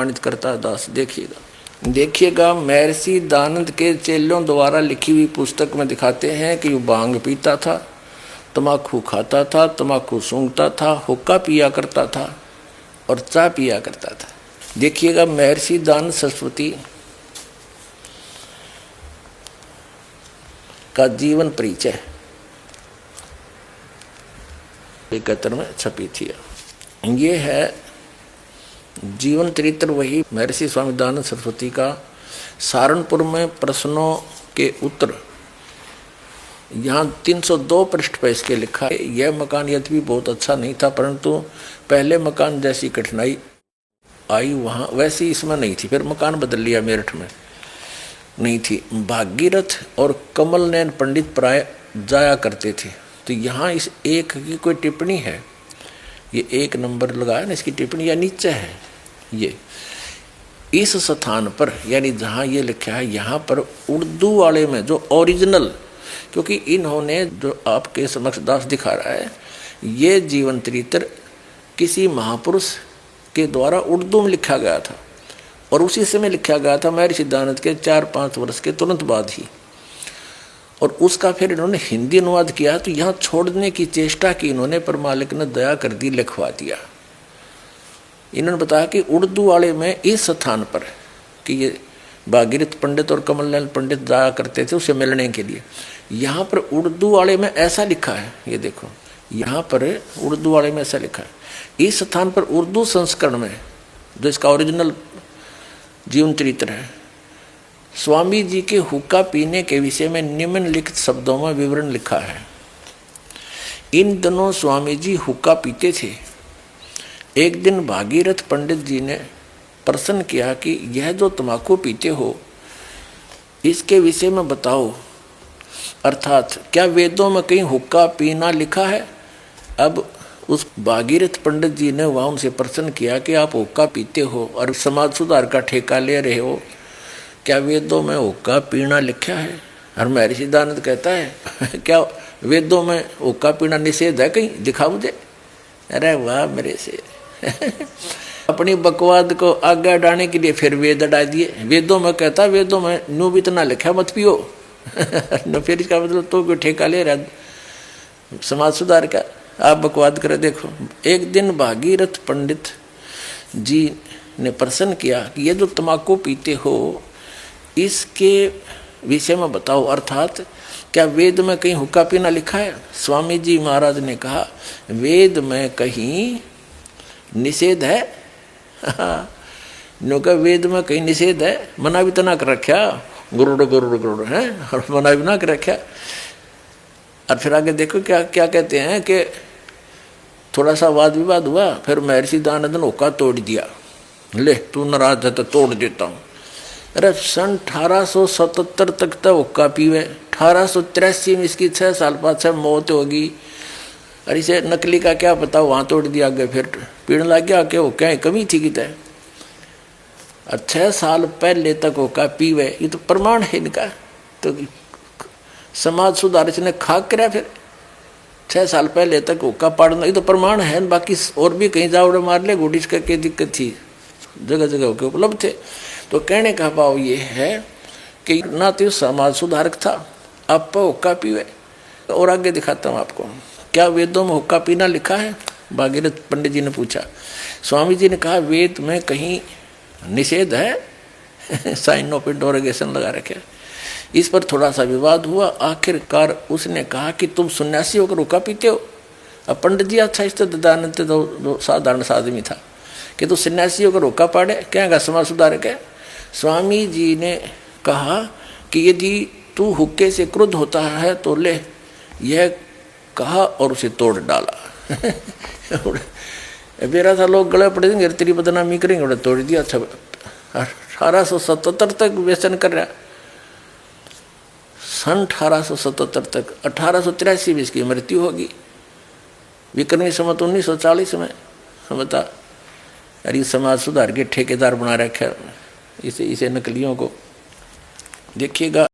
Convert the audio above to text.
सम्मानित करता है दास। देखिएगा महर्षि दयानंद के चेलों द्वारा लिखी हुई पुस्तक में दिखाते हैं कि वो भांग पीता था, तम्बाकू खाता था, तम्बाकू सूंघता था, हुक्का पिया करता था और चाय पिया करता था। देखिएगा महर्षि दयानंद सरस्वती का जीवन परिचय 71 में छपी थी। ये है जीवन चरित्र, वही महर्षि स्वामी दयानंद सरस्वती का। सहारनपुर में प्रश्नों के उत्तर यहाँ 302 पृष्ठ पर इसके लिखा है। यह मकान यद्यपि बहुत अच्छा नहीं था, परंतु पहले मकान जैसी कठिनाई आई वहाँ वैसी इसमें नहीं थी। फिर मकान बदल लिया, मेरठ में नहीं थी। भागीरथ और कमल नैन पंडित प्राय जाया करते थे। तो यहाँ इस एक की कोई टिप्पणी है, ये 1 नंबर लगाया ना, इसकी टिप्पणी या नीचे है ये। इस स्थान पर यानी जहाँ ये लिखा है यहाँ पर उर्दू वाले में जो ओरिजिनल, क्योंकि इन्होंने जो आपके समक्ष दास दिखा रहा है ये जीवन चरित्र किसी महापुरुष के द्वारा उर्दू में लिखा गया था और उसी समय लिखा गया था महर्षि दयानंद के 4-5 वर्ष के तुरंत बाद ही, और उसका फिर इन्होंने हिंदी अनुवाद किया। तो यहाँ छोड़ने की चेष्टा की इन्होंने, पर मालिक ने दया कर दी, लिखवा दिया। इन्होंने बताया कि उर्दू वाले में इस स्थान पर कि ये भागीरथ पंडित और कमल नैन पंडित जाया करते थे उसे मिलने के लिए, यहाँ पर उर्दू वाले में ऐसा लिखा है। ये देखो यहाँ पर उर्दू वाले में ऐसा लिखा है। इस स्थान पर उर्दू संस्करण में जो इसका ओरिजिनल जीवन चरित्र है, स्वामी जी के हुक्का पीने के विषय में निम्नलिखित शब्दों में विवरण लिखा है। इन दिनों स्वामी जी हुक्का पीते थे। एक दिन भागीरथ पंडित जी ने प्रश्न किया कि यह जो तम्बाकू पीते हो इसके विषय में बताओ, अर्थात क्या वेदों में कहीं हुक्का पीना लिखा है। अब उस भागीरथ पंडित जी ने वहाँ उनसे प्रश्न किया कि आप हुक्का पीते हो और समाज सुधार का ठेका ले रहे हो, क्या वेदों में हुक्का पीना लिखा है। और महर्षि दयानंद कहता है क्या वेदों में हुक्का पीना निषेध है, कहीं दिखा मुझे। अरे वाह मेरे से अपनी बकवाद को आगे डालने के लिए फिर वेद हटा दिए। वेदों में कहता, वेदों में न्यू भी इतना लिखा मत पियो न, फिर इसका मतलब तो कोई ठेका ले रहा समाज सुधार का, आप बकवाद करे। देखो एक दिन भागीरथ पंडित जी ने प्रश्न किया कि ये जो तम्बाकू पीते हो इसके विषय में बताओ, अर्थात क्या वेद में कहीं हुक्का पीना लिखा है। स्वामी जी महाराज ने कहा वेद में कहीं निषेध है। का वेद में कहीं निषेध है, मना भी तो ना कर रखा, गुरुड़ गुरुड़ गुरुड़ है, और मना भी ना कर रखा। और फिर आगे देखो क्या क्या कहते हैं कि थोड़ा सा वाद विवाद हुआ, फिर महर्षि दयानंद ने हुक्का तोड़ दिया। ले तू नाराज है तो तोड़ देता हूँ। अरे सन 1877 तक तो हुक्का पीवे, 1883 में इसकी 6 साल बाद मौत होगी। और इसे नकली का क्या पता, वहाँ तोड़ दिया गया, फिर पीने लग गया कि वो क्या कमी थी कि तय। और 6 साल पहले तक हुक्का पीवे, ये तो प्रमाण है इनका। तो समाज सुधार ने खाक कराया, फिर 6 साल पहले तक हुक्का पाड़ना, ये तो प्रमाण है। बाकी और भी कहीं जावड़े मार ले गुडिश का क्या दिक्कत थी, जगह जगह होके उपलब्ध थे। तो कहने का भाव ये है कि ना तो समाज सुधारक था, आप हुक्का पीवे। और आगे दिखाता हूँ आपको, क्या वेदों में हुक्का पीना लिखा है, भागीरथ पंडित जी ने पूछा। स्वामी जी ने कहा वेद में कहीं निषेध है साइन ऑफ इंटरोगेशन लगा रखे। इस पर थोड़ा सा विवाद हुआ। आखिरकार उसने कहा कि तुम सन्यासी होकर हुक्का पीते हो। अब पंडित जी अच्छा इस दयानंद तो साधारण सा आदमी था कि तू सन्यासी होकर हुक्का पाड़े, क्या समाज सुधारक है। स्वामी जी ने कहा कि यदि तू हुक्के से क्रुद्ध होता है तो ले, यह कहा और उसे तोड़ डाला। मेरा था लोग गले पड़े देंगे, तेरी बदनामी करेंगे, उन्हें तोड़ दिया। 1877 तक व्यसन कर रहा, सन 1877 तक। 1883 में इसकी मृत्यु होगी, विक्रमी संवत 1940 में। बता, अरे समाज सुधार के ठेकेदार बना रखे इसे नकलियों को। देखिएगा